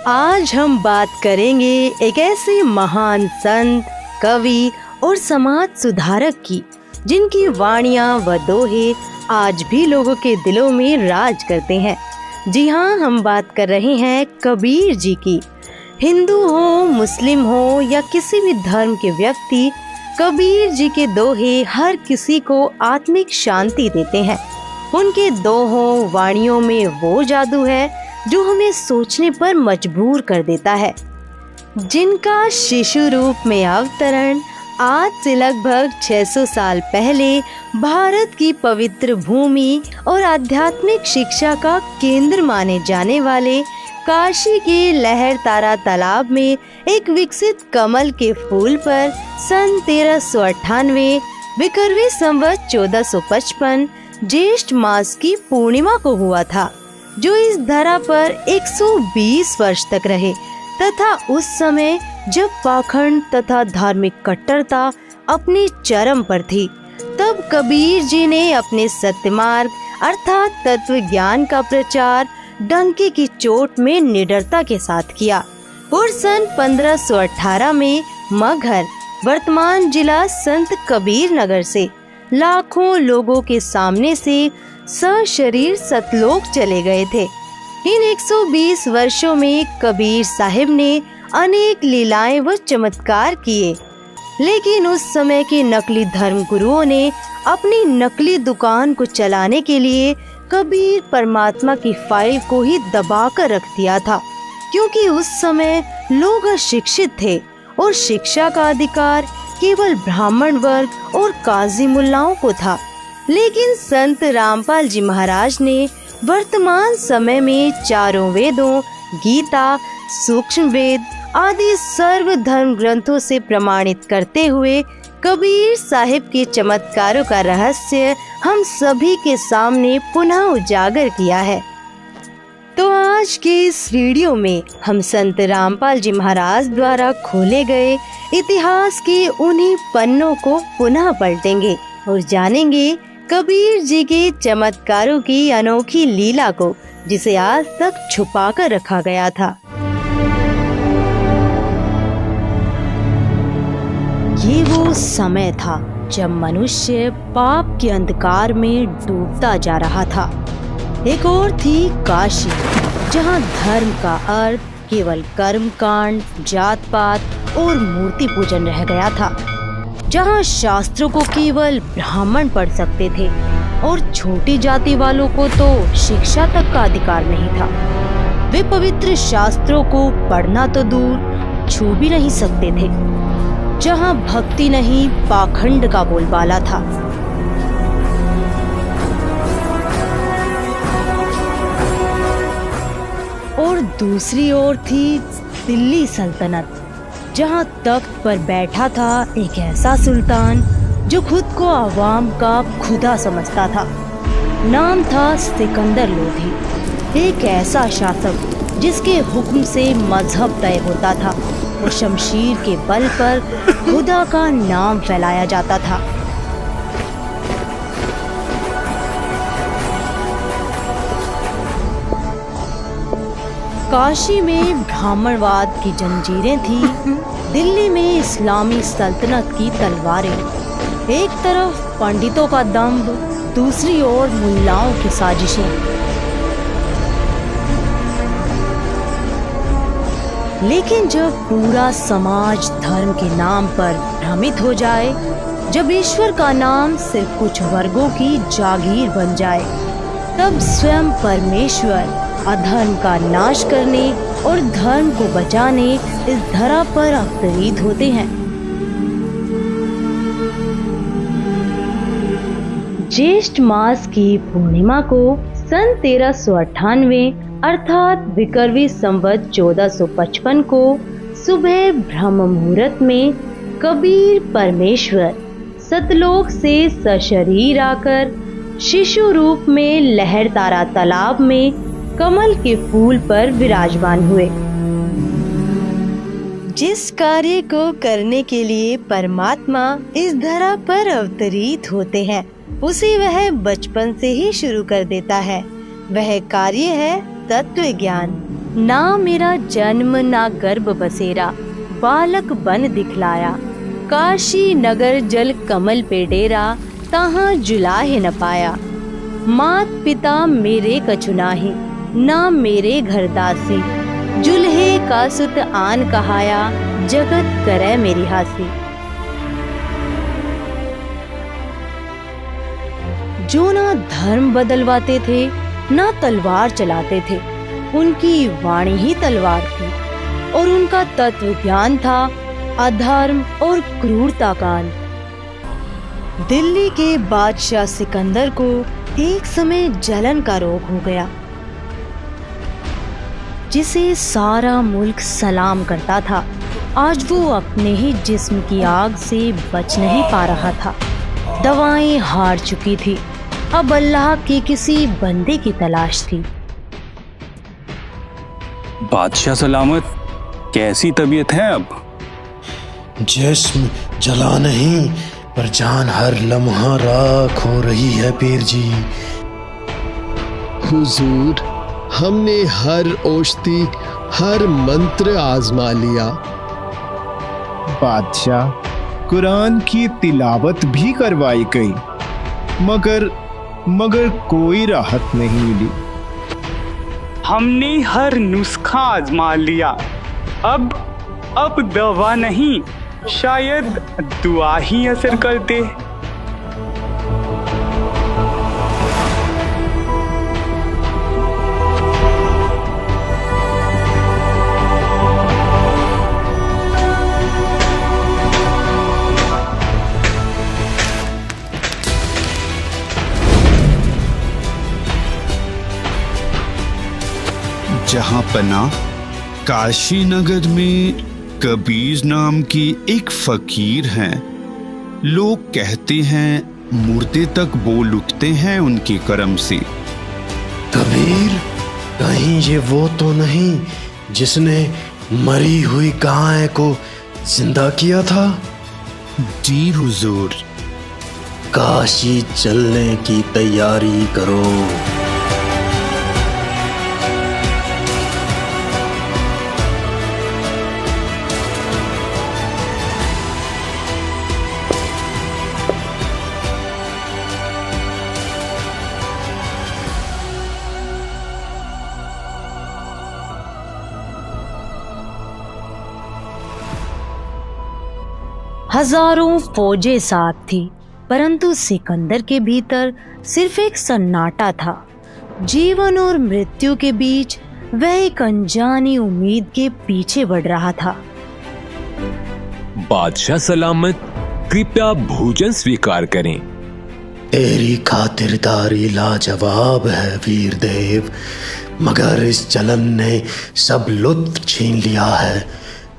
आज हम बात करेंगे एक ऐसे महान संत, कवि और समाज सुधारक की जिनकी वाणियाँ व दोहे आज भी लोगों के दिलों में राज करते हैं। जी हाँ, हम बात कर रहे हैं कबीर जी की। हिंदू हो, मुस्लिम हो या किसी भी धर्म के व्यक्ति, कबीर जी के दोहे हर किसी को आत्मिक शांति देते हैं। उनके दोहों वाणियों में वो जादू है जो हमें सोचने पर मजबूर कर देता है। जिनका शिशु रूप में अवतरण आज से लगभग 600 साल पहले भारत की पवित्र भूमि और आध्यात्मिक शिक्षा का केंद्र माने जाने वाले काशी के लहरतारा तालाब में एक विकसित कमल के फूल पर सन 1398 विक्रमी संवत 1455 ज्येष्ठ मास की पूर्णिमा को हुआ था, जो इस धरा पर 120 वर्ष तक रहे तथा उस समय जब पाखंड तथा धार्मिक कट्टरता अपने चरम पर थी। तब कबीर जी ने अपने सत्य मार्ग अर्थात तत्व ज्ञान का प्रचार डंके की चोट में निडरता के साथ किया और सन 1518 में मगहर, वर्तमान जिला संत कबीर नगर से लाखों लोगों के सामने से सशरीर सतलोक चले गए थे। इन 120 वर्षों में कबीर साहिब ने अनेक लीलाएं व चमत्कार किए, लेकिन उस समय के नकली धर्म गुरुओं ने अपनी नकली दुकान को चलाने के लिए कबीर परमात्मा की फाइल को ही दबाकर रख दिया था, क्योंकि उस समय लोग अशिक्षित थे और शिक्षा का अधिकार केवल ब्राह्मण वर्ग और काजी मुल्लाओं को था। लेकिन संत रामपाल जी महाराज ने वर्तमान समय में चारों वेदों, गीता, सूक्ष्म वेद आदि सर्व धर्म ग्रंथों से प्रमाणित करते हुए कबीर साहिब के चमत्कारों का रहस्य हम सभी के सामने पुनः उजागर किया है। तो आज के इस वीडियो में हम संत रामपाल जी महाराज द्वारा खोले गए इतिहास के उन्हीं पन्नों को पुनः पलटेंगे और जानेंगे कबीर जी के चमत्कारों की अनोखी लीला को, जिसे आज तक छुपा कर रखा गया था। ये वो समय था जब मनुष्य पाप के अंधकार में डूबता जा रहा था। एक और थी काशी, जहाँ धर्म का अर्थ केवल कर्म कांड, जात पात और मूर्ति पूजन रह गया था, जहाँ शास्त्रों को केवल ब्राह्मण पढ़ सकते थे और छोटी जाति वालों को तो शिक्षा तक का अधिकार नहीं था। वे पवित्र शास्त्रों को पढ़ना तो दूर छू भी नहीं सकते थे, जहाँ भक्ति नहीं पाखंड का बोलबाला था। और दूसरी ओर थी दिल्ली सल्तनत, जहाँ तख्त पर बैठा था एक ऐसा सुल्तान जो खुद को आवाम का खुदा समझता था। नाम था सिकंदर लोधी, एक ऐसा शासक जिसके हुक्म से मजहब तय होता था और शमशीर के बल पर खुदा का नाम फैलाया जाता था। काशी में ब्राह्मणवाद की जंजीरें थी, दिल्ली में इस्लामी सल्तनत की तलवारें। एक तरफ पंडितों का दंभ, दूसरी ओर मुल्लाओं की साजिशें। लेकिन जब पूरा समाज धर्म के नाम पर भ्रमित हो जाए, जब ईश्वर का नाम सिर्फ कुछ वर्गों की जागीर बन जाए, तब स्वयं परमेश्वर अधर्म का नाश करने और धर्म को बचाने इस धरा पर अवतरित होते हैं। ज्येष्ठ मास की पूर्णिमा को सन 1398 अर्थात विक्रमी संवत 1455 को सुबह ब्रह्म मुहूर्त में कबीर परमेश्वर सतलोक से सशरीर आकर शिशु रूप में लहरतारा तालाब में कमल के फूल पर विराजमान हुए। जिस कार्य को करने के लिए परमात्मा इस धरा पर अवतरित होते हैं, उसे वह बचपन से ही शुरू कर देता है। वह कार्य है तत्व ज्ञान। ना मेरा जन्म ना गर्भ बसेरा, बालक बन दिखलाया। काशी नगर जल कमल पे डेरा, तहाँ जुलाहे न पाया। मात पिता मेरे कछुनाही, ना मेरे घर दासी। जुल्हे का सुत आन कहाया, जगत करे मेरी हासी। जो ना धर्म बदलवाते थे ना तलवार चलाते थे, उनकी वाणी ही तलवार थी और उनका तत्व ज्ञान था अधर्म और क्रूरता का अंत। दिल्ली के बादशाह सिकंदर को एक समय जलन का रोग हो गया, जिसे सारा मुल्क सलाम करता था। आज वो अपने ही जिस्म की आग से बच नहीं पा रहा था। दवाएं हार चुकी थी, अब अल्लाह के किसी बंदे की तलाश थी। बादशाह सलामत, कैसी तबीयत है अब? जिस्म जला नहीं, पर जान हर लम्हा राख हो रही है पीर जी। हुजूर, हमने हर औषधि, हर मंत्र आजमा लिया। बादशाह, कुरान की तिलावत भी करवाई गई, मगर कोई राहत नहीं मिली। हमने हर नुस्खा आजमा लिया, अब दवा नहीं, शायद दुआ ही असर कर दे। जहां पना काशी नगर में कबीर नाम की एक फकीर हैं। लोग कहते हैं मुर्दे तक बोल उठते हैं उनके कर्म से। कबीर, कहीं ये वो तो नहीं जिसने मरी हुई गाय को जिंदा किया था? जी हुजूर। काशी चलने की तैयारी करो। हजारों फौजें साथ थी, परंतु सिकंदर के भीतर सिर्फ एक सन्नाटा था। जीवन और मृत्यु के बीच वह एक अनजानी उम्मीद के पीछे बढ़ रहा था। बादशाह सलामत, कृपया भोजन स्वीकार करें। तेरी खातिरदारी लाजवाब है वीर देव, मगर इस जलन ने सब लुत्फ छीन लिया है।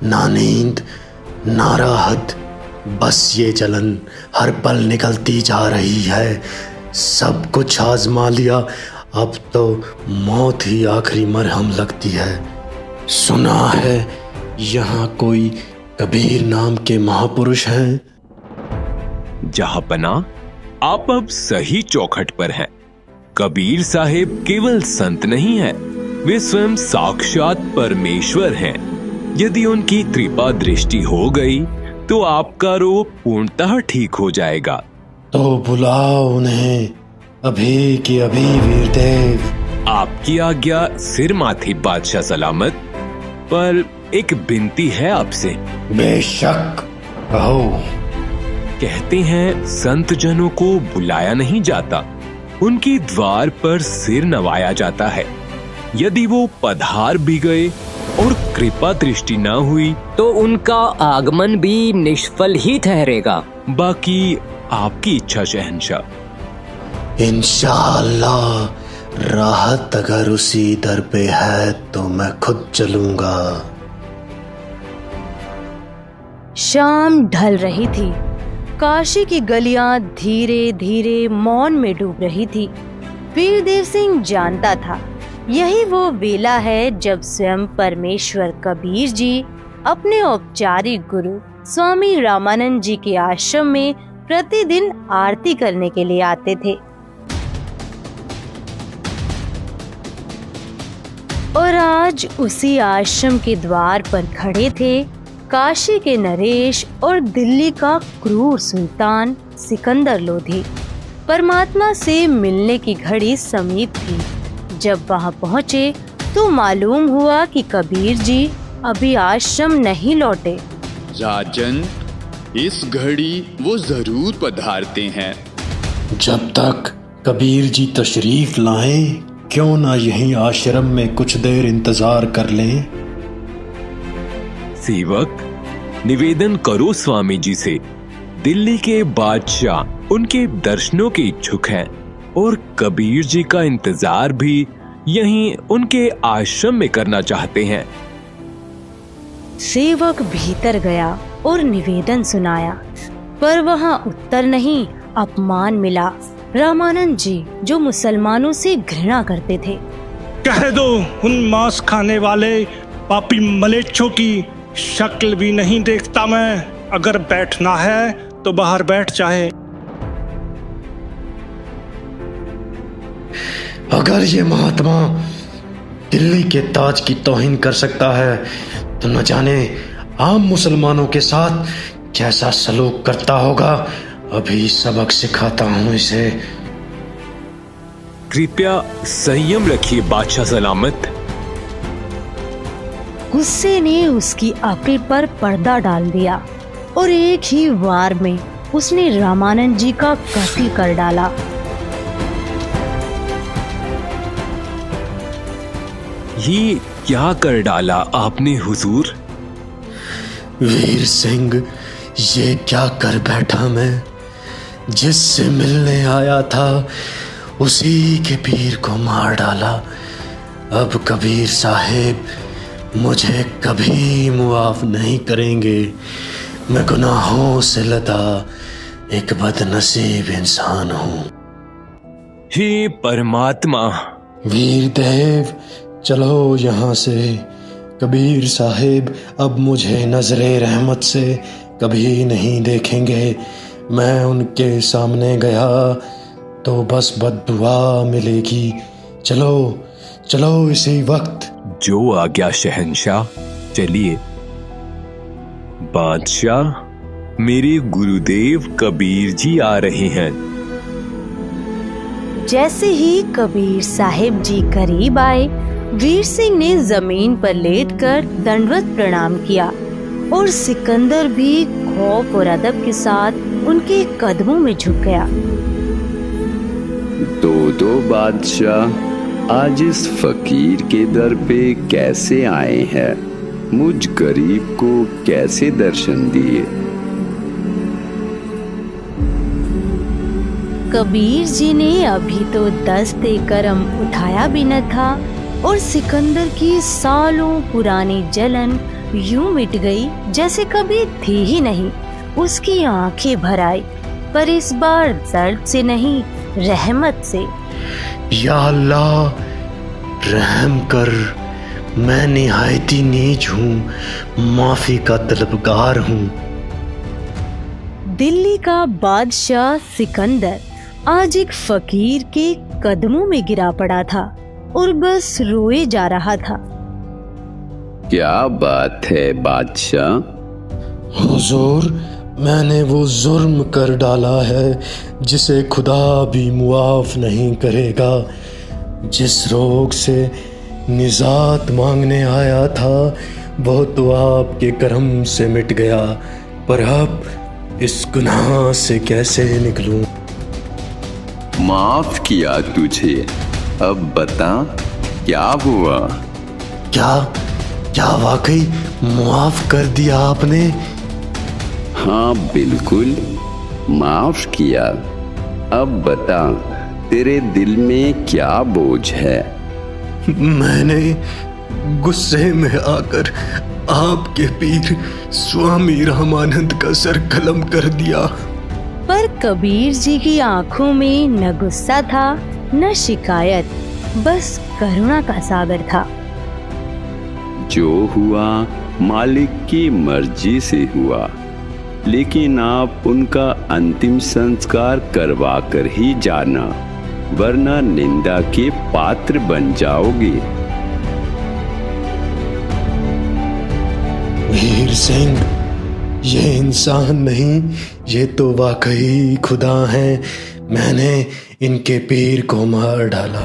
ना नींद ना राहत, बस ये जलन हर पल निकलती जा रही है। सब कुछ आजमा लिया, अब तो मौत ही आखिरी मरहम लगती है। सुना है यहाँ कोई कबीर नाम के महापुरुष हैं? जहांपना, आप अब सही चौखट पर हैं। कबीर साहिब केवल संत नहीं हैं, वे स्वयं साक्षात परमेश्वर हैं। यदि उनकी कृपा दृष्टि हो गई तो आपका रोग पूर्णतः ठीक हो जाएगा। तो बुलाओ उन्हें अभी की अभी वीरदेव। आपकी आज्ञा सिर माथे बादशाह सलामत, पर एक विनती है आपसे। बेशक, कहो। कहते हैं संत जनों को बुलाया नहीं जाता, उनकी द्वार पर सिर नवाया जाता है। यदि वो पधार भी गए और कृपा दृष्टि न हुई तो उनका आगमन भी निष्फल ही ठहरेगा। बाकी आपकी इच्छा शहंशाह। इंशाअल्लाह राहत अगर उसी दर पे है तो मैं खुद चलूंगा। शाम ढल रही थी। काशी की गलियां धीरे धीरे मौन में डूब रही थी। वीरदेव सिंह जानता था यही वो वेला है जब स्वयं परमेश्वर कबीर जी अपने औपचारिक गुरु स्वामी रामानंद जी के आश्रम में प्रतिदिन आरती करने के लिए आते थे। और आज उसी आश्रम के द्वार पर खड़े थे काशी के नरेश और दिल्ली का क्रूर सुल्तान सिकंदर लोधी। परमात्मा से मिलने की घड़ी समीप थी। जब वहां पहुंचे तो मालूम हुआ कि कबीर जी अभी आश्रम नहीं लौटे। राजन, इस घड़ी वो जरूर पधारते हैं। जब तक कबीर जी तशरीफ लाएं, क्यों ना यहीं आश्रम में कुछ देर इंतजार कर लें। सेवक, निवेदन करो स्वामी जी से। दिल्ली के बादशाह उनके दर्शनों के इच्छुक हैं और कबीर जी का इंतजार भी यहीं उनके आश्रम में करना चाहते हैं। सेवक भीतर गया और निवेदन सुनाया, पर वहां उत्तर नहीं, अपमान मिला। रामानंद जी, जो मुसलमानों से घृणा करते थे, कह दो उन मांस खाने वाले पापी मलेच्छों की शक्ल भी नहीं देखता मैं। अगर बैठना है तो बाहर बैठ जाए। अगर ये महात्मा दिल्ली के ताज की तौहीन कर सकता है तो न जाने आम मुसलमानों के साथ कैसा सलूक करता होगा। अभी सबक सिखाता हूं इसे। कृपया संयम रखिए बादशाह सलामत। गुस्से ने उसकी अक्ल पर पर्दा डाल दिया और एक ही वार में उसने रामानंद जी का कत्ल कर डाला। ये क्या कर डाला आपने हुजूर? वीर सिंह, ये क्या कर बैठा मैं? जिससे मिलने आया था उसी के पीर को मार डाला। अब कबीर साहेब मुझे कभी मुआफ नहीं करेंगे। मैं गुनाहों से लदा एक बदनसीब इंसान हूँ। हे परमात्मा। वीर देव, चलो यहाँ से। कबीर साहेब अब मुझे नजरे रहमत से कभी नहीं देखेंगे। मैं उनके सामने गया तो बस बद्दुआ मिलेगी। चलो चलो इसी वक्त। जो आ गया शहंशाह, चलिए। बादशाह, मेरे गुरुदेव कबीर जी आ रहे हैं। जैसे ही कबीर साहिब जी करीब आए, वीर सिंह ने जमीन पर लेटकर दंडवत प्रणाम किया और सिकंदर भी खौफ और अदब के साथ उनके कदमों में झुक गया। दो बादशाह आज इस फकीर के दर पे कैसे आए हैं? मुझ गरीब को कैसे दर्शन दिए? कबीर जी ने अभी तो दस्ते करम उठाया भी न था और सिकंदर की सालों पुरानी जलन यूं मिट गई जैसे कभी थी ही नहीं। उसकी आंखें भर आई, पर इस बार दर्द से नहीं, रहमत से। या अल्लाह, रहम कर। मैं निहायती नीच हूँ, माफी का तलबगार हूँ। दिल्ली का बादशाह सिकंदर आज एक फकीर के कदमों में गिरा पड़ा था और बस रोए जा रहा था। क्या बात है बादशाह? हुजूर, मैंने वो जुर्म कर डाला है जिसे खुदा भी मुआफ नहीं करेगा। जिस रोग से निजात मांगने आया था वो तो आपके करम से मिट गया, पर अब इस गुनाह से कैसे निकलूं? माफ किया तुझे, अब बता क्या हुआ? क्या वाकई माफ कर दिया आपने? हाँ बिल्कुल माफ किया। अब बता तेरे दिल में क्या बोझ है? मैंने गुस्से में आकर आपके पीर स्वामी रामानंद का सर कलम कर दिया। पर कबीर जी की आंखों में न गुस्सा था न शिकायत, बस करुणा का सागर था। जो हुआ मालिक की मर्जी से हुआ, लेकिन आप उनका अंतिम संस्कार करवा कर ही जाना, वरना निंदा के पात्र बन जाओगे। वीर सिंह, ये इंसान नहीं, ये तो वाकई खुदा हैं। मैंने इनके पीर को मार डाला,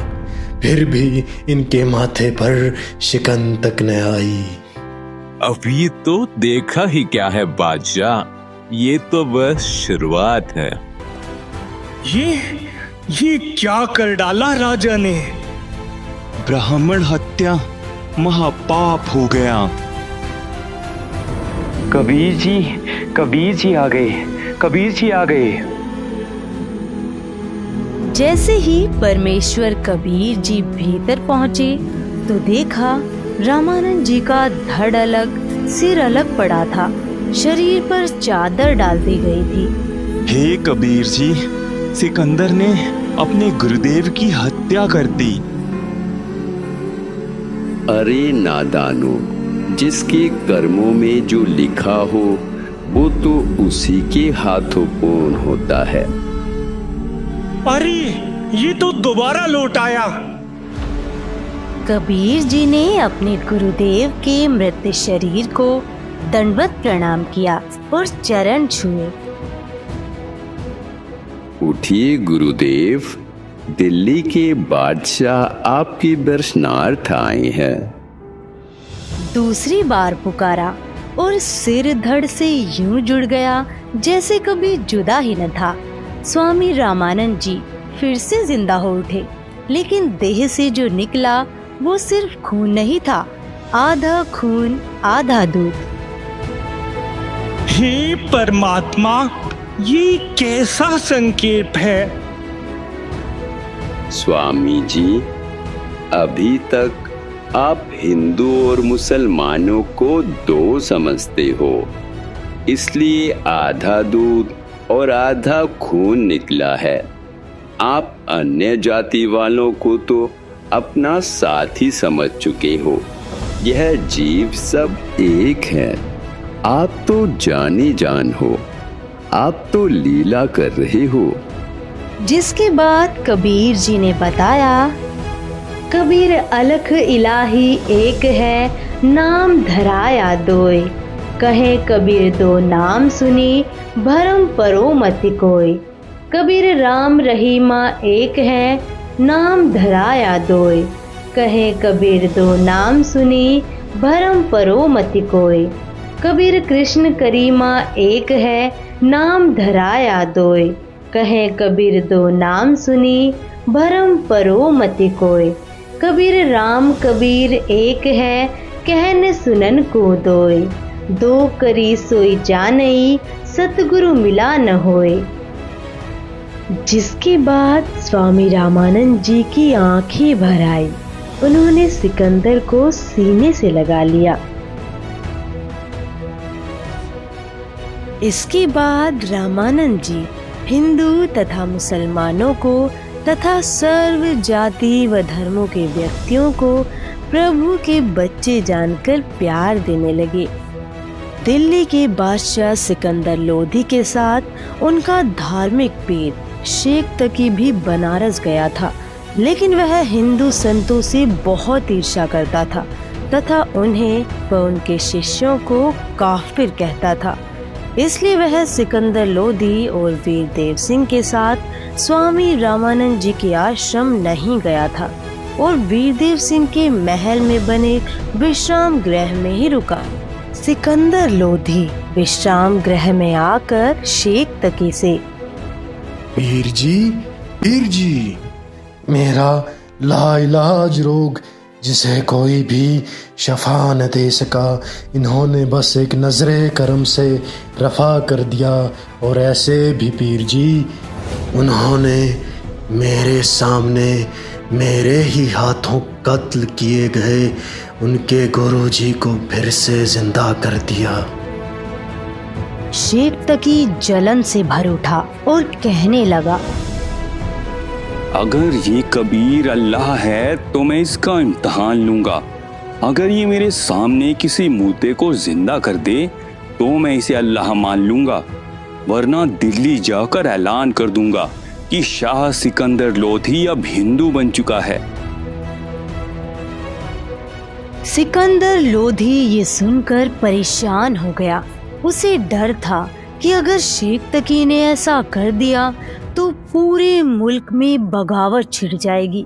फिर भी इनके माथे पर शिकन तक न आई। अभी तो देखा ही क्या है बादशाह, ये तो बस शुरुआत है। ये क्या कर डाला राजा ने? ब्राह्मण हत्या महापाप हो गया। कबीर जी आ गए, कबीर जी आ गए। जैसे ही परमेश्वर कबीर जी भीतर पहुंचे तो देखा रामानंद जी का धड़ अलग, सिर अलग पड़ा था, शरीर पर चादर डाल दी गई थी। हे कबीर जी, सिकंदर ने अपने गुरुदेव की हत्या कर दी। अरे नादानो, जिसके कर्मों में जो लिखा हो वो तो उसी के हाथों पूर्ण होता है। अरे ये तो दोबारा लौट आया। कबीर जी ने अपने गुरुदेव के मृत शरीर को दंडवत प्रणाम किया और चरण छुए। उठिए गुरुदेव, दिल्ली के बादशाह आपके दर्शनार्थ आए हैं। दूसरी बार पुकारा और सिर धड़ से यूं जुड़ गया जैसे कभी जुदा ही न था। स्वामी रामानंद जी फिर से जिंदा हो उठे, लेकिन देह से जो निकला वो सिर्फ खून नहीं था, आधा खून आधा दूध। हे परमात्मा, ये कैसा संकेत है? स्वामी जी, अभी तक आप हिंदू और मुसलमानों को दो समझते हो, इसलिए आधा दूध और आधा खून निकला है। आप अन्य जाति वालों को तो अपना साथी समझ चुके हो। यह जीव सब एक है। आप तो जाने जान हो, आप तो लीला कर रहे हो। जिसके बाद कबीर जी ने बताया, कबीर अलख इलाही एक है, नाम धराया दोय। कहे कबीर दो नाम सुनी, भरम परो मति कोय। कबीर राम रहीमा एक है, नाम धराया दोय। कहे कबीर दो नाम सुनी, भरम परो मति कोय। कबीर कृष्ण करीमा एक है, नाम धराया दोय। कहे कबीर दो नाम सुनी, भरम परो मति कोय। कबीर राम कबीर एक है, कहन सुनन को दोय। दो करी सोई जानई, सतगुरु मिला न होय। जिसके बाद स्वामी रामानंद जी की आंखें भर आई। उन्होंने सिकंदर को सीने से लगा लिया। इसके बाद रामानंद जी हिंदू तथा मुसलमानों को तथा सर्व जाति व धर्मों के व्यक्तियों को प्रभु के बच्चे जानकर प्यार देने लगे। दिल्ली के बादशाह सिकंदर लोधी के साथ उनका धार्मिक पीर शेख तकी भी बनारस गया था, लेकिन वह हिंदू संतों से बहुत ईर्ष्या करता था तथा उन्हें व उनके शिष्यों को काफिर कहता था। इसलिए वह सिकंदर लोधी और वीर देव सिंह के साथ स्वामी रामानंद जी के आश्रम नहीं गया था और वीरदेव सिंह के महल में बने विश्राम गृह में ही रुका। सिकंदर लोधी विश्राम गृह में आकर शेख तकी से, पीर जी, मेरा लाइलाज रोग जिसे कोई भी शफा न दे सका, इन्होंने बस एक नजरे करम से रफा कर दिया। और ऐसे भी पीर जी, उन्होंने मेरे सामने मेरे ही हाथों कत्ल किए गए उनके गुरुजी को फिर से जिंदा कर दिया। शेख तकी जलन से भर उठा और कहने लगा, अगर ये कबीर अल्लाह है तो मैं इसका इम्तिहान लूंगा। अगर ये मेरे सामने किसी मुर्दे को जिंदा कर दे तो मैं इसे अल्लाह मान लूंगा, वरना दिल्ली जाकर ऐलान कर दूंगा कि शाह सिकंदर लोधी अब हिंदू बन चुका है। सिकंदर लोधी ये सुनकर परेशान हो गया। उसे डर था कि अगर शेख तकी ने ऐसा कर दिया तो पूरे मुल्क में बगावत छिड़ जाएगी।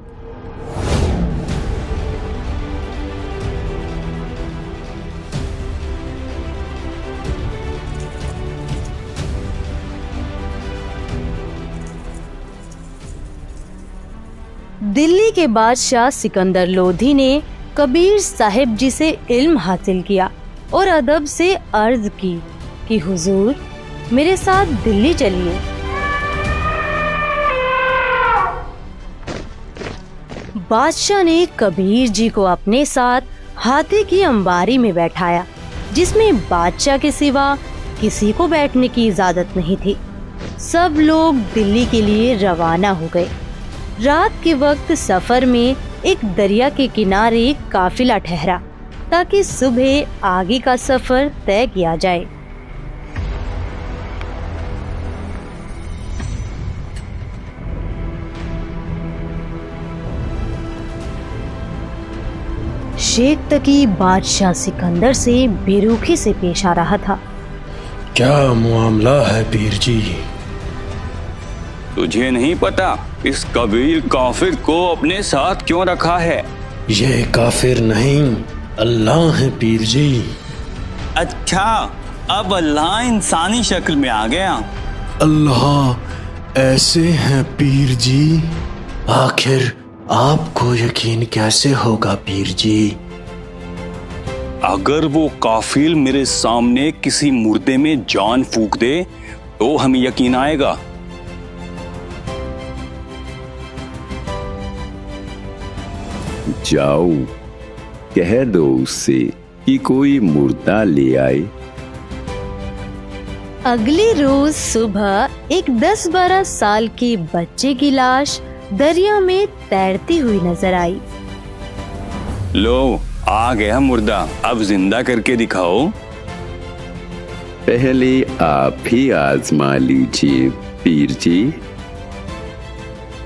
दिल्ली के बादशाह सिकंदर लोधी ने कबीर साहिब जी से इल्म हासिल किया और अदब से अर्ज की कि हुजूर मेरे साथ दिल्ली चलिए। बादशाह ने कबीर जी को अपने साथ हाथी की अंबारी में बैठाया, जिसमें बादशाह के सिवा किसी को बैठने की इजाजत नहीं थी। सब लोग दिल्ली के लिए रवाना हो गए। रात के वक्त सफर में एक दरिया के किनारे काफिला ठहरा ताकि सुबह आगे का सफर तय किया जाए। शेख तकी बादशाह सिकंदर से बेरुखी से पेश आ रहा था। क्या मामला है पीर जी? तुझे नहीं पता इस कबीर काफिर को अपने साथ क्यों रखा है? ये काफिर नहीं, अल्लाह है पीर जी। अच्छा, अब अल्लाह इंसानी शक्ल में आ गया। अल्लाह ऐसे हैं पीर जी? आखिर आपको यकीन कैसे होगा पीर जी? अगर वो काफिर मेरे सामने किसी मुर्दे में जान फूंक दे तो हमें यकीन आएगा। जाओ कह दो उससे कि कोई मुर्दा ले आए। अगले रोज सुबह एक 10-12 साल के बच्चे की लाश दरिया में तैरती हुई नजर आई। लो आ गया मुर्दा, अब जिंदा करके दिखाओ। पहले आप ही आजमा लीजिए पीर जी।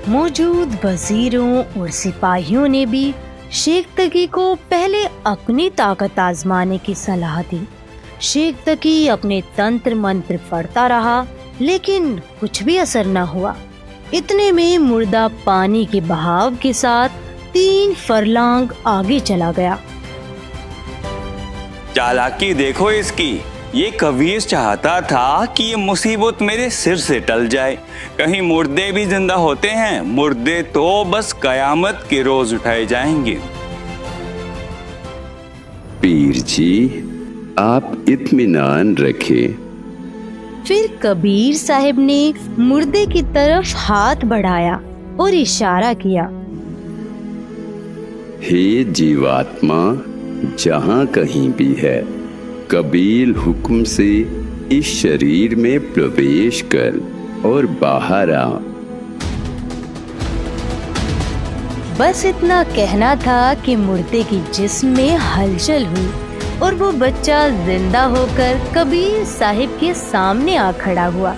मौजूद वजीरों और सिपाहियों ने भी शेख तकी को पहले अपनी ताकत आजमाने की सलाह दी। शेख तकी अपने तंत्र मंत्र पढ़ता रहा, लेकिन कुछ भी असर न हुआ। इतने में मुर्दा पानी के बहाव के साथ 3 फरलांग आगे चला गया। चालाकी देखो इसकी। ये कबीर चाहता था कि ये मुसीबत मेरे सिर से टल जाए। कहीं मुर्दे भी जिंदा होते हैं? मुर्दे तो बस कयामत के रोज उठाए जाएंगे। पीर जी आप इत्मीनान रखें। फिर कबीर साहिब ने मुर्दे की तरफ हाथ बढ़ाया और इशारा किया। हे जीवात्मा, जहाँ कहीं भी है, कबील हुक्म से इस शरीर में प्रवेश कर और बाहर आ। बस इतना कहना था कि मुर्दे की जिस्म में हलचल हुई और वो बच्चा जिंदा होकर कबीर साहिब के सामने आ खड़ा हुआ।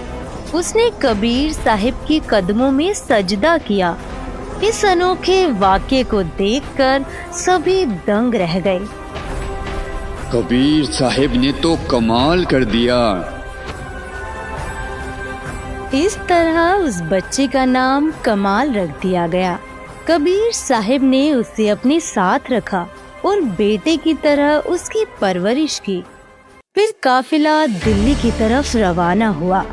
उसने कबीर साहिब के कदमों में सजदा किया। इस अनोखे वाक़े को देखकर सभी दंग रह गए। कबीर साहिब ने तो कमाल कर दिया। इस तरह उस बच्चे का नाम कमाल रख दिया गया। कबीर साहिब ने उसे अपने साथ रखा और बेटे की तरह उसकी परवरिश की। फिर काफिला दिल्ली की तरफ रवाना हुआ।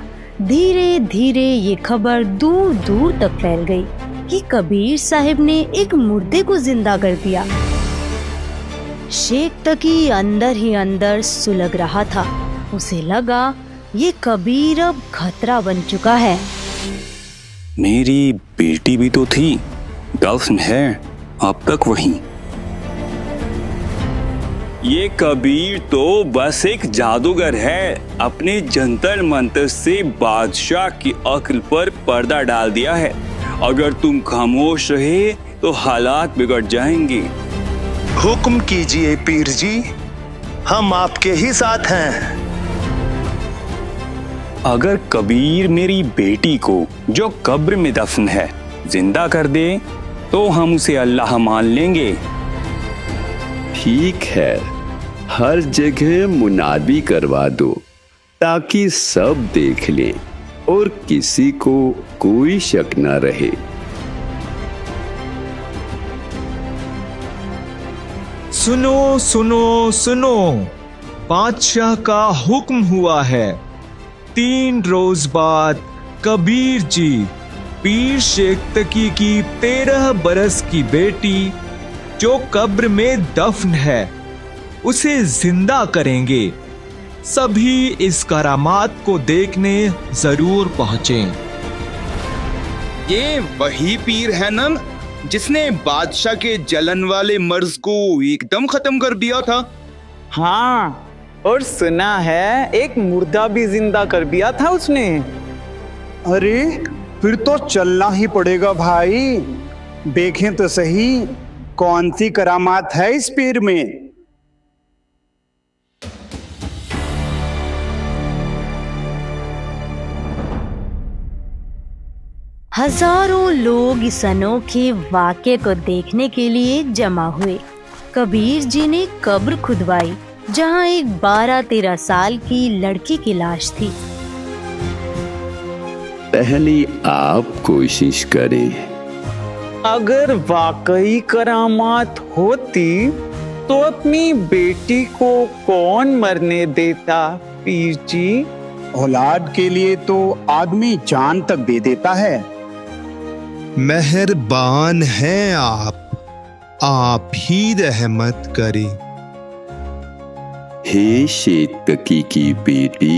धीरे धीरे ये खबर दूर दूर तक फैल गई कि कबीर साहिब ने एक मुर्दे को जिंदा कर दिया। शेख तकी अंदर ही अंदर सुलग रहा था। उसे लगा ये कबीर अब खतरा बन चुका है। मेरी बेटी भी तो थी, दफन है अब तक वहीं। ये कबीर तो बस एक जादूगर है। अपने जंतर मंतर से बादशाह की अक्ल पर पर्दा डाल दिया है। अगर तुम खामोश रहे तो हालात बिगड़ जाएंगे। हुक्म कीजिए पीर जी, हम आपके ही साथ हैं। अगर कबीर मेरी बेटी को जो कब्र में दफन है जिंदा कर दे तो हम उसे अल्लाह मान लेंगे। ठीक है, हर जगह मुनादी करवा दो ताकि सब देख लें और किसी को कोई शक न रहे। सुनो सुनो सुनो, बादशाह का हुक्म हुआ है। 3 रोज बाद कबीर जी पीर शेख तकी की 13 बरस की बेटी जो कब्र में दफन है उसे जिंदा करेंगे। सभी इस करामात को देखने जरूर पहुंचें। ये वही पीर है ना जिसने बादशाह के जलन वाले मर्ज को एकदम खत्म कर दिया था? हाँ, और सुना है एक मुर्दा भी जिंदा कर दिया था उसने। अरे फिर तो चलना ही पड़ेगा भाई, देखें तो सही कौन सी करामात है इस पीर में। हजारों लोग इस अनोखे वाक़े को देखने के लिए जमा हुए। कबीर जी ने कब्र खुदवाई जहां एक 12-13 साल की लड़की की लाश थी। पहले आप कोशिश करें। अगर वाकई करामात होती तो अपनी बेटी को कौन मरने देता पीर जी? औलाद के लिए तो आदमी जान तक दे देता है। मेहरबान हैं आप ही रहमत करें। हे शेख तकी की बेटी,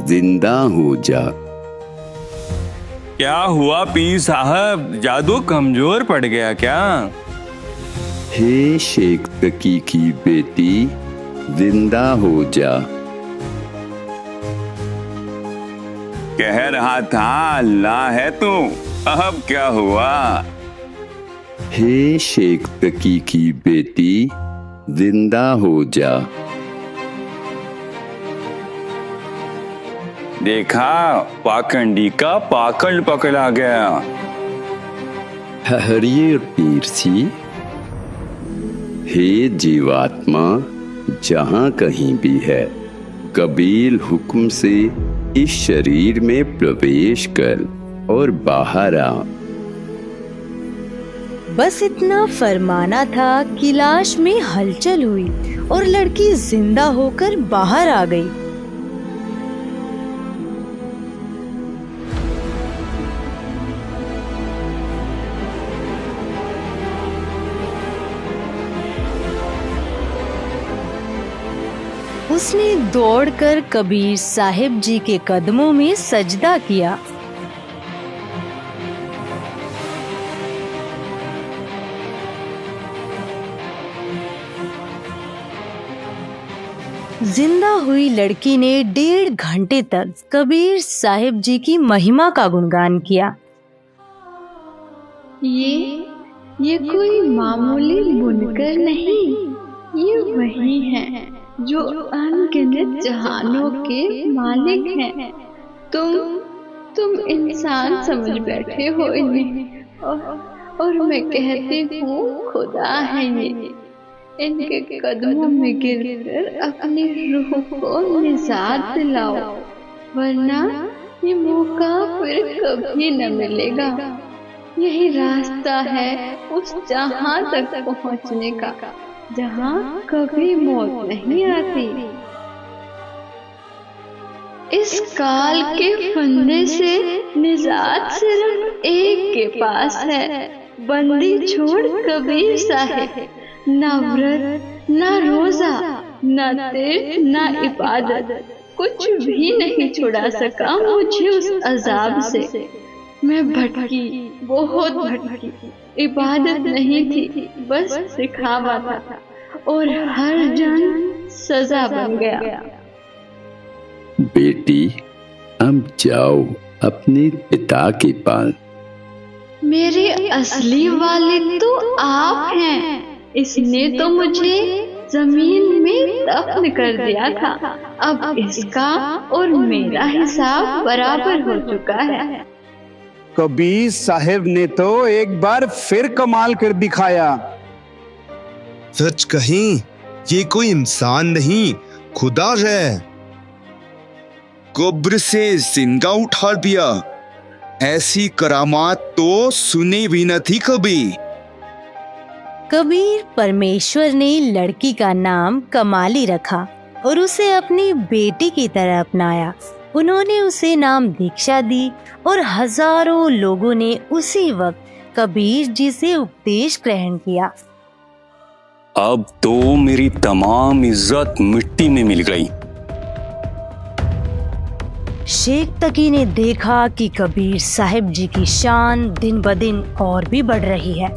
जिंदा हो जा। क्या हुआ पीर साहब, जादू कमजोर पड़ गया क्या? हे शेख तकी की बेटी, जिंदा हो जा। कह रहा था अल्लाह है तू, अब क्या हुआ? हे शेख तकी की बेटी, जिंदा हो जा। देखा, पाखंडी का पाकड़ पकड़ा गया। ठहरिए पीर जी। हे जीवात्मा, जहां कहीं भी है, कबील हुक्म से इस शरीर में प्रवेश कर और बाहर आ। बस इतना फरमाना था कि लाश में हलचल हुई और लड़की जिंदा होकर बाहर आ गई। उसने दौड़कर कबीर साहिब जी के कदमों में सजदा किया। जिंदा हुई लड़की ने 1.5 घंटे तक कबीर साहिब जी की महिमा का गुणगान किया। ये कोई मामूली बुनकर नहीं, ये वही है जो अनगिनत जहानों के मालिक हैं। तुम इंसान समझ बैठे हो इन्हें, और मैं कहती हूँ खुदा है ये। इनके कदमों में गिरकर अपनी रूह को निजात दिलाओ, वरना ये मौका फिर कभी न मिलेगा। यही रास्ता है उस जहां तक पहुंचने का जहां कभी मौत नहीं आती। इस काल के फंदे से निजात सिर्फ एक के पास है, बंदी छोड़ कबीर साहिब। ना व्रत, ना रोजा, ना तीर्थ, ना इबादत, कुछ भी नहीं छुड़ा सका मुझे उस अजाब से। मैं भटकी, बहुत भटकी। इबादत नहीं थी, बस सिखावा था, और हर जन सजा बन गया। बेटी, अब जाओ अपने पिता के पास। मेरे असली वालिद तो आप हैं। इसने तो मुझे जमीन में दफन कर दिया था। अब इसका और मेरा हिसाब बराबर हो चुका है। कबीर साहिब ने तो एक बार फिर कमाल कर दिखाया। सच कहीं ये कोई इंसान नहीं, खुदा है। कब्र से जिंदा उठा दिया, ऐसी करामात तो सुनी भी न थी कभी। कबीर परमेश्वर ने लड़की का नाम कमाली रखा और उसे अपनी बेटी की तरह अपनाया। उन्होंने उसे नाम दीक्षा दी और हजारों लोगों ने उसी वक्त कबीर जी से उपदेश ग्रहण किया। अब तो मेरी तमाम इज्जत मिट्टी में मिल गई। शेख तकी ने देखा कि कबीर साहिब जी की शान दिन ब दिन और भी बढ़ रही है,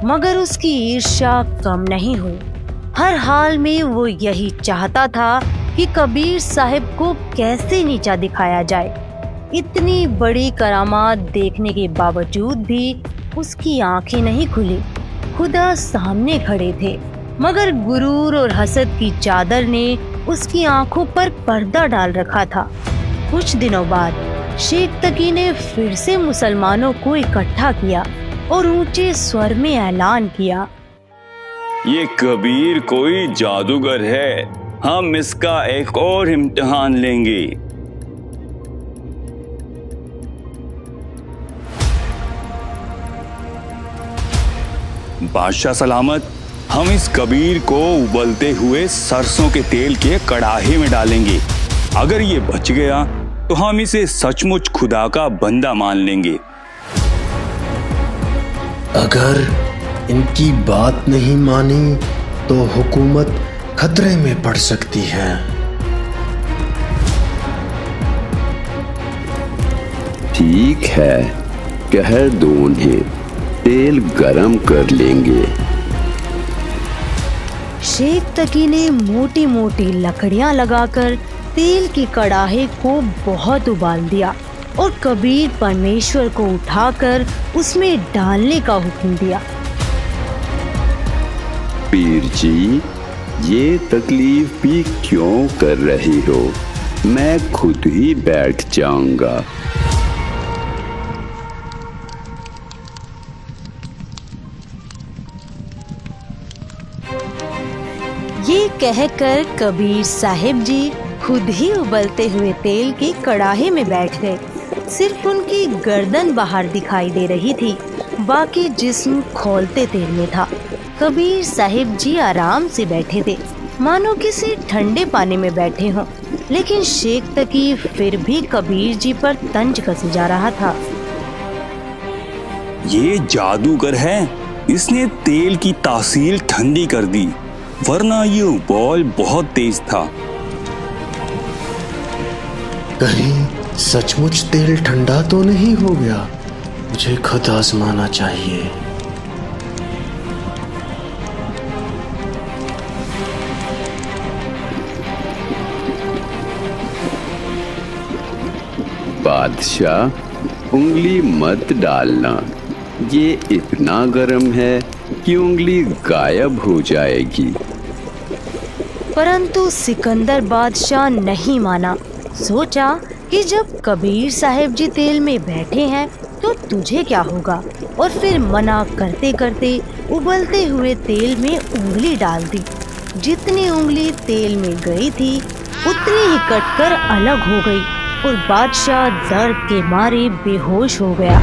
मगर उसकी ईर्ष्या कम नहीं हुई। हर हाल में वो यही चाहता था कि कबीर साहिब को कैसे नीचा दिखाया जाए। इतनी बड़ी करामात देखने के बावजूद भी उसकी आंखें नहीं खुली। खुदा सामने खड़े थे, मगर गुरूर और हसद की चादर ने उसकी आंखों पर पर्दा डाल रखा था। कुछ दिनों बाद शेख तकी ने फिर से मुसलमानों को इकट्ठा किया और ऊंचे स्वर में ऐलान किया, ये कबीर कोई जादूगर है, हम इसका एक और इम्तिहान लेंगे। बादशाह सलामत, हम इस कबीर को उबलते हुए सरसों के तेल के कड़ाहे में डालेंगे। अगर ये बच गया तो हम इसे सचमुच खुदा का बंदा मान लेंगे। अगर इनकी बात नहीं मानी तो हुकूमत खतरे में पड़ सकती है। ठीक है, कह दो उन्हें, तेल गरम कर लेंगे। शेख तकी ने मोटी मोटी लकड़ियां लगाकर तेल की कड़ाहे को बहुत उबाल दिया और कबीर परमेश्वर को उठाकर उसमें डालने का हुक्म दिया। पीर जी, ये तकलीफ भी क्यों कर रही हो? मैं खुद ही बैठ जाऊंगा। ये कहकर कबीर साहिब जी खुद ही उबलते हुए तेल के कड़ाहे में बैठ गए। सिर्फ उनकी गर्दन बाहर दिखाई दे रही थी, बाकी जिस्म खौलते तेल में था। कबीर साहिब जी आराम से बैठे थे, मानो किसी ठंडे पानी में बैठे हों, लेकिन शेख तकी फिर भी कबीर जी पर तंज कसे जा रहा था। ये जादूगर है, इसने तेल की तासीर ठंडी कर दी, वरना ये उबाल बहुत तेज था। कहीं सचमुच तेल ठंडा तो नहीं हो गया? मुझे खुद आजमाना चाहिए। बादशाह, उंगली मत डालना, ये इतना गर्म है कि उंगली गायब हो जाएगी। परंतु सिकंदर बादशाह नहीं माना। सोचा कि जब कबीर साहिब जी तेल में बैठे हैं तो तुझे क्या होगा, और फिर मना करते करते उबलते हुए तेल में उंगली डाल दी। जितनी उंगली तेल में गई थी उतनी ही कटकर अलग हो गई और बादशाह दर्द के मारे बेहोश हो गया।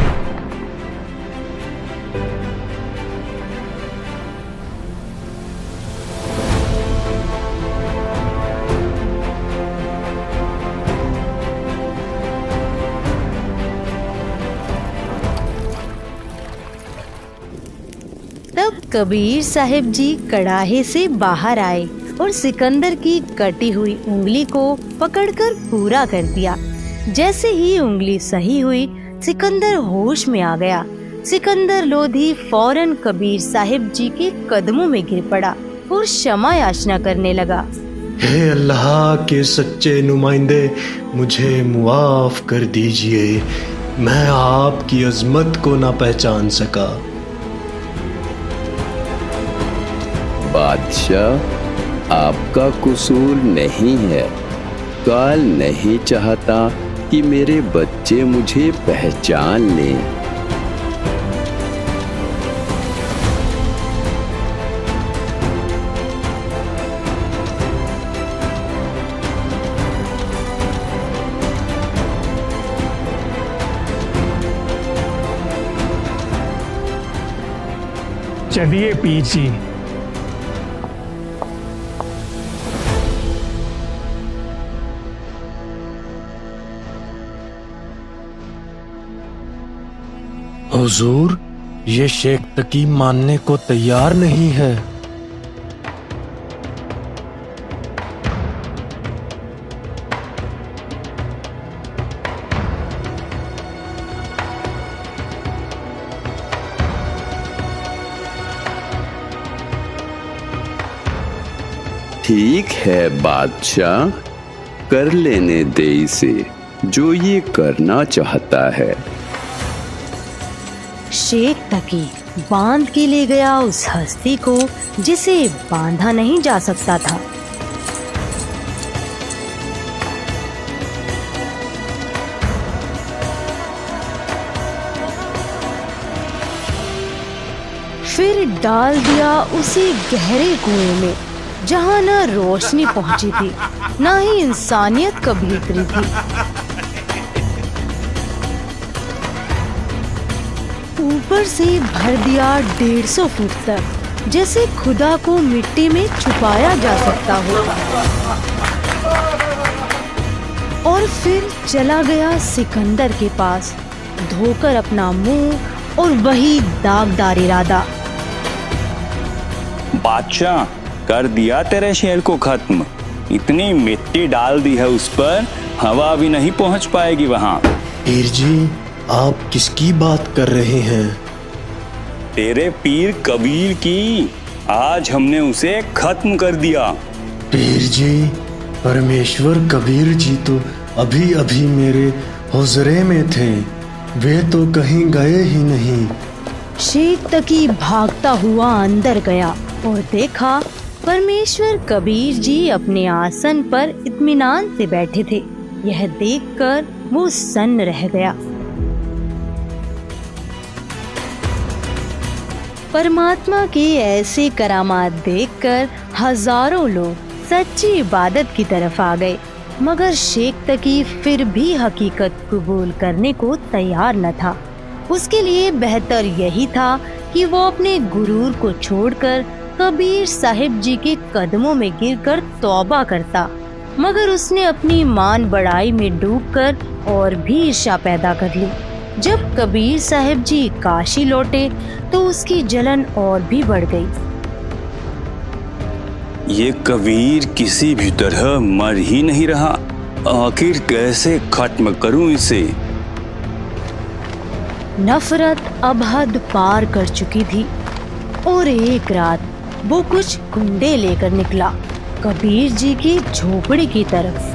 तब कबीर साहिब जी कड़ाहे से बाहर आए और सिकंदर की कटी हुई उंगली को पकड़कर पूरा कर दिया। जैसे ही उंगली सही हुई, सिकंदर होश में आ गया। सिकंदर लोधी फौरन कबीर साहिब जी के कदमों में गिर पड़ा और क्षमा याचना करने लगा। हे अल्लाह के सच्चे नुमाइंदे, मुझे मुआफ कर दीजिए, मैं आपकी अजमत को ना पहचान सका। बादशाह, आपका कसूर नहीं है। काल नहीं चाहता कि मेरे बच्चे मुझे पहचान लें। चलिए पीर जी। हुजूर, ये शेख तकी मानने को तैयार नहीं है। ठीक है बादशाह, कर लेने दे इसे जो ये करना चाहता है। शेख तकी बांध के ले गया उस हस्ती को जिसे बांधा नहीं जा सकता था। फिर डाल दिया उसे गहरे कुएं में, जहां न रोशनी पहुंची थी, न ही इंसानियत कभी उतरी थी। ऊपर से भर दिया 150 फुट तक, जैसे खुदा को मिट्टी में छुपाया जा सकता हो। और फिर चला गया सिकंदर के पास, धोकर अपना मुंह और वही दागदार इरादा। बादशाह, कर दिया तेरे शेर को खत्म। इतनी मिट्टी डाल दी है उस पर, हवा भी नहीं पहुंच पाएगी वहां। पीर जी, आप किसकी बात कर रहे हैं? तेरे पीर कबीर की। आज हमने उसे खत्म कर दिया। पीर जी, परमेश्वर कबीर जी तो अभी अभी मेरे हुजरे में थे, वे तो कहीं गए ही नहीं। शेख तकी भागता हुआ अंदर गया और देखा परमेश्वर कबीर जी अपने आसन पर इत्मीनान से बैठे थे। यह देखकर वो सन्न रह गया। परमात्मा के ऐसे करामात देखकर हजारों लोग सच्ची इबादत की तरफ आ गए, मगर शेख तकी फिर भी हकीकत कबूल करने को तैयार न था। उसके लिए बेहतर यही था कि वो अपने गुरूर को छोड़कर कबीर साहिब जी के कदमों में गिरकर तौबा करता, मगर उसने अपनी मान बढ़ाई में डूबकर और भी ईर्ष्या पैदा कर ली। जब कबीर साहिब जी काशी लौटे तो उसकी जलन और भी बढ़ गई। ये कबीर किसी भी तरह मर ही नहीं रहा, आखिर कैसे खत्म करूं इसे? नफरत अब हद पार कर चुकी थी और एक रात वो कुछ गुंडे लेकर निकला कबीर जी की झोपड़ी की तरफ।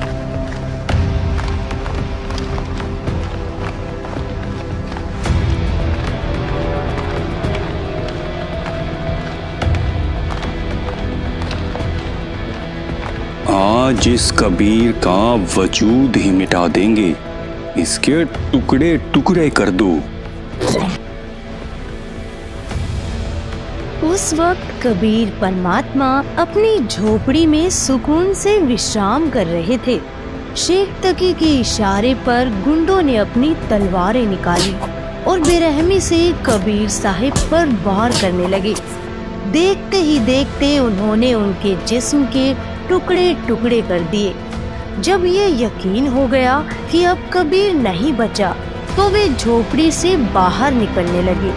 आज इस कबीर का वजूद ही मिटा देंगे, इसके टुकड़े टुकड़े कर दो। उस वक्त कबीर परमात्मा अपनी झोपड़ी में सुकून से विश्राम कर रहे थे। शेख तकी के इशारे पर गुंडों ने अपनी तलवारें निकाली और बेरहमी से कबीर साहिब पर वार करने लगे। देखते ही देखते उन्होंने उनके जिस्म के टुकड़े टुकड़े कर दिए। जब ये यकीन हो गया कि अब कबीर नहीं बचा, तो वे झोपड़ी से बाहर निकलने लगे।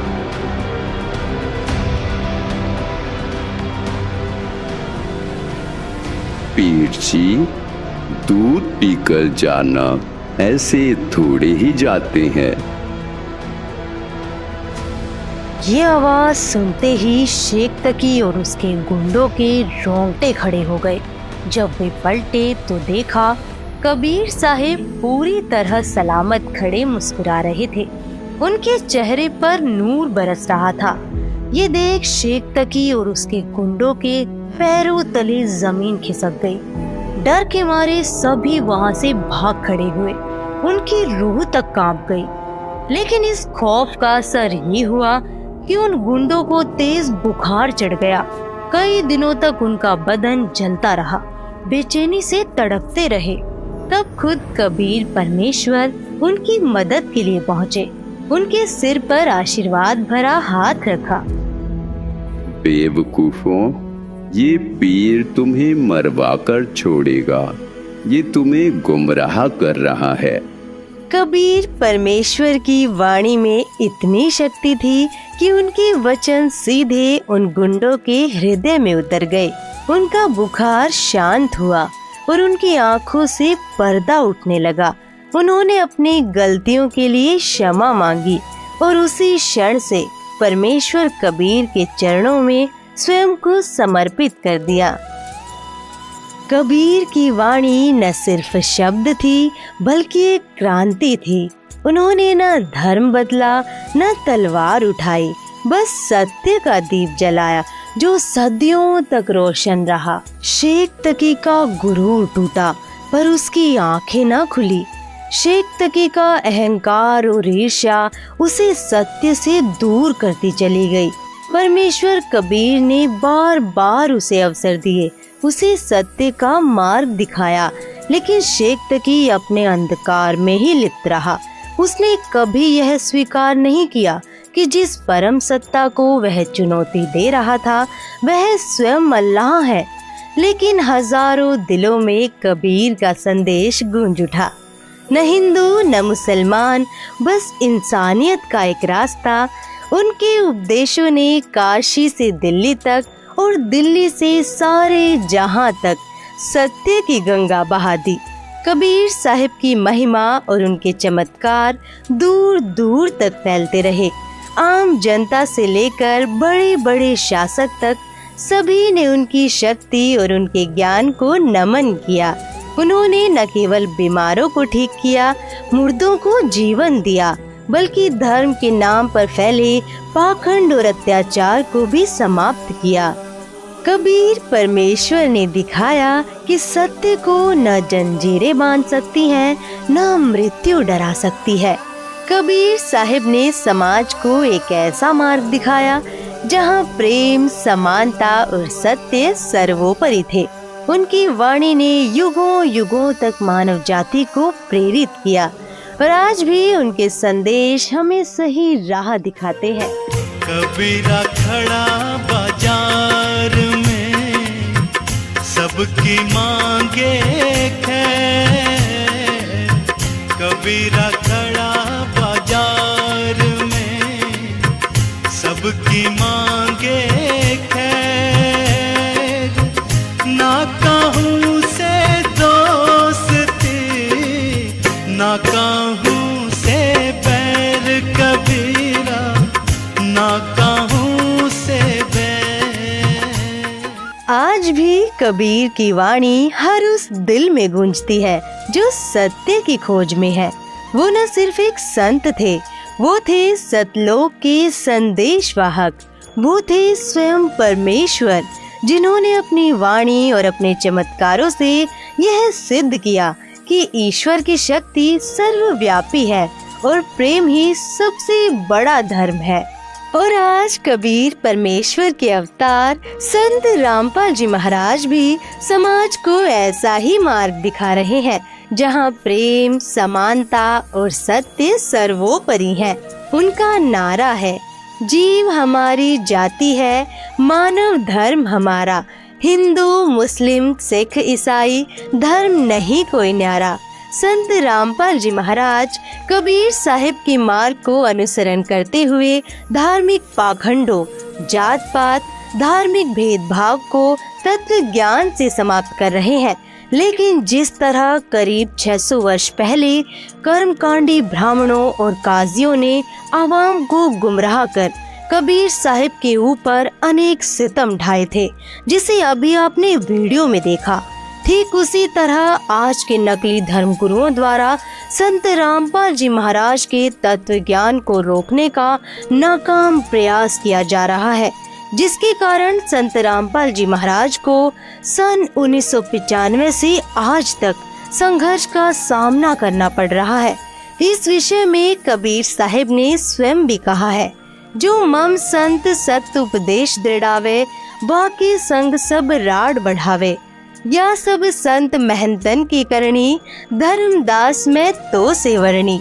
पीर जी, दूध पीकर जाना ऐसे थोड़े ही जाते हैं। ये आवाज सुनते ही शेख तकी और उसके गुंडों के रोंगटे खड़े हो गए। जब वे पलटे तो देखा कबीर साहिब पूरी तरह सलामत खड़े मुस्कुरा रहे थे। उनके चेहरे पर नूर बरस रहा था। ये देख शेख तकी और उसके गुंडों के पैरों तले जमीन खिसक गई। डर के मारे सभी वहां से भाग खड़े हुए। उनकी रूह तक कांप गई। लेकिन इस खौफ का असर ये हुआ कि उन गुंडों को तेज बुखार चढ़ गया। कई दिनों तक उनका बदन जलता रहा, बेचैनी से तड़पते रहे। तब खुद कबीर परमेश्वर उनकी मदद के लिए पहुँचे। उनके सिर पर आशीर्वाद भरा हाथ रखा। बेवकूफों, ये पीर तुम्हें मरवा कर छोड़ेगा। ये तुम्हें गुमराह कर रहा है। कबीर परमेश्वर की वाणी में इतनी शक्ति थी कि उनके वचन सीधे उन गुंडों के हृदय में उतर गए। उनका बुखार शांत हुआ और उनकी आंखों से पर्दा उठने लगा। उन्होंने अपनी गलतियों के लिए क्षमा मांगी और उसी क्षण से परमेश्वर कबीर के चरणों में स्वयं को समर्पित कर दिया। कबीर की वाणी न सिर्फ शब्द थी बल्कि एक क्रांति थी। उन्होंने न धर्म बदला न तलवार उठाई, बस सत्य का दीप जलाया जो सदियों तक रोशन रहा। शेख तकी का गुरूर टूटा पर उसकी आंखें न खुली। शेख तकी का अहंकार और ईर्ष्या उसे सत्य से दूर करती चली गई। परमेश्वर कबीर ने बार बार उसे अवसर दिए, उसे सत्य का मार्ग दिखाया, लेकिन शेख तकी अपने अंधकार में ही लिप्त रहा। उसने कभी यह स्वीकार नहीं किया कि जिस परम सत्ता को वह चुनौती दे रहा था वह स्वयं अल्लाह है। लेकिन हजारों दिलों में कबीर का संदेश गूंज उठा। न हिंदू न मुसलमान, बस इंसानियत का एक रास्ता। उनके उपदेशों ने काशी से दिल्ली तक और दिल्ली से सारे जहां तक सत्य की गंगा बहा दी। कबीर साहिब की महिमा और उनके चमत्कार दूर दूर तक फैलते रहे। आम जनता से लेकर बड़े बड़े शासक तक सभी ने उनकी शक्ति और उनके ज्ञान को नमन किया। उन्होंने न केवल बीमारों को ठीक किया, मुर्दों को जीवन दिया, बल्कि धर्म के नाम पर फैले पाखंड और अत्याचार को भी समाप्त किया। कबीर परमेश्वर ने दिखाया कि सत्य को न जंजीरें बांध सकती हैं, न मृत्यु डरा सकती है। कबीर साहिब ने समाज को एक ऐसा मार्ग दिखाया जहां प्रेम, समानता और सत्य सर्वोपरि थे। उनकी वाणी ने युगों युगों तक मानव जाति को प्रेरित किया और आज भी उनके संदेश हमें सही राह दिखाते हैं। कबीरा खड़ा बाजार में सबकी मांगे खैर। कबीरा खड़ा बाजार में सबकी मांगे खैर। ना कहूँ से दोस्ती ना कहूँ से बैर, कबीरा ना कहूँ से बैर। आज भी कबीर की वाणी हर उस दिल में गूंजती है जो सत्य की खोज में है। वो न सिर्फ एक संत थे, वो थे सतलोक के संदेशवाहक। वो थे स्वयं परमेश्वर जिन्होंने अपनी वाणी और अपने चमत्कारों से यह सिद्ध किया कि ईश्वर की शक्ति सर्वव्यापी है और प्रेम ही सबसे बड़ा धर्म है। और आज कबीर परमेश्वर के अवतार संत रामपाल जी महाराज भी समाज को ऐसा ही मार्ग दिखा रहे हैं जहां प्रेम, समानता और सत्य सर्वोपरि है। उनका नारा है, जीव हमारी जाति है, मानव धर्म हमारा। हिंदू, मुस्लिम, सिख, ईसाई धर्म नहीं कोई न्यारा। संत रामपाल जी महाराज कबीर साहिब के मार्ग को अनुसरण करते हुए धार्मिक पाखंडों, जात पात, धार्मिक भेदभाव को तत्व ज्ञान से समाप्त कर रहे हैं। लेकिन जिस तरह करीब 600 वर्ष पहले कर्मकांडी ब्राह्मणों और काजियों ने आवाम को गुमराह कर कबीर साहिब के ऊपर अनेक सितम ढाए थे, जिसे अभी आपने वीडियो में देखा, ठीक उसी तरह आज के नकली धर्मगुरुओं द्वारा संत रामपाल जी महाराज के तत्व ज्ञान को रोकने का नाकाम प्रयास किया जा रहा है, जिसके कारण संत रामपाल जी महाराज को सन 1995 से आज तक संघर्ष का सामना करना पड़ रहा है। इस विषय में कबीर साहिब ने स्वयं भी कहा है, जो मम संत सत्य उपदेश दृढ़ावे, बाकी संग सब राड बढ़ावे। या सब संत महंतन की करनी, धर्मदास में तो सेवरणी।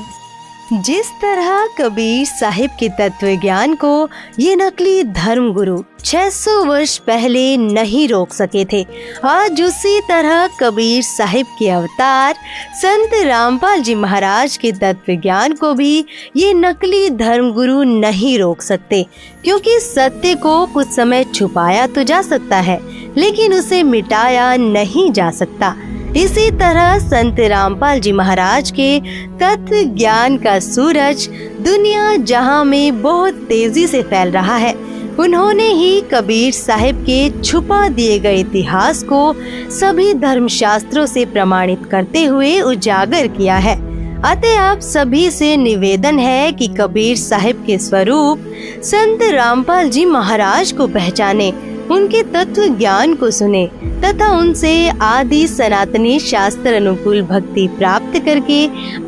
जिस तरह कबीर साहिब के तत्व ज्ञान को ये नकली धर्म गुरु 600 वर्ष पहले नहीं रोक सके थे, आज उसी तरह कबीर साहिब के अवतार संत रामपाल जी महाराज के तत्व ज्ञान को भी ये नकली धर्म गुरु नहीं रोक सकते, क्योंकि सत्य को कुछ समय छुपाया तो जा सकता है, लेकिन उसे मिटाया नहीं जा सकता। इसी तरह संत रामपाल जी महाराज के तत्व ज्ञान का सूरज दुनिया जहां में बहुत तेजी से फैल रहा है, उन्होंने ही कबीर साहिब के छुपा दिए गए इतिहास को सभी धर्मशास्त्रों से प्रमाणित करते हुए उजागर किया है। अतः आप सभी से निवेदन है कि कबीर साहिब के स्वरूप संत रामपाल जी महाराज को पहचाने, उनके तत्व ज्ञान को सुने तथा उनसे आदि सनातनी शास्त्र अनुकूल भक्ति प्राप्त करके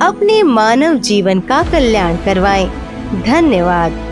अपने मानव जीवन का कल्याण करवाएं। धन्यवाद।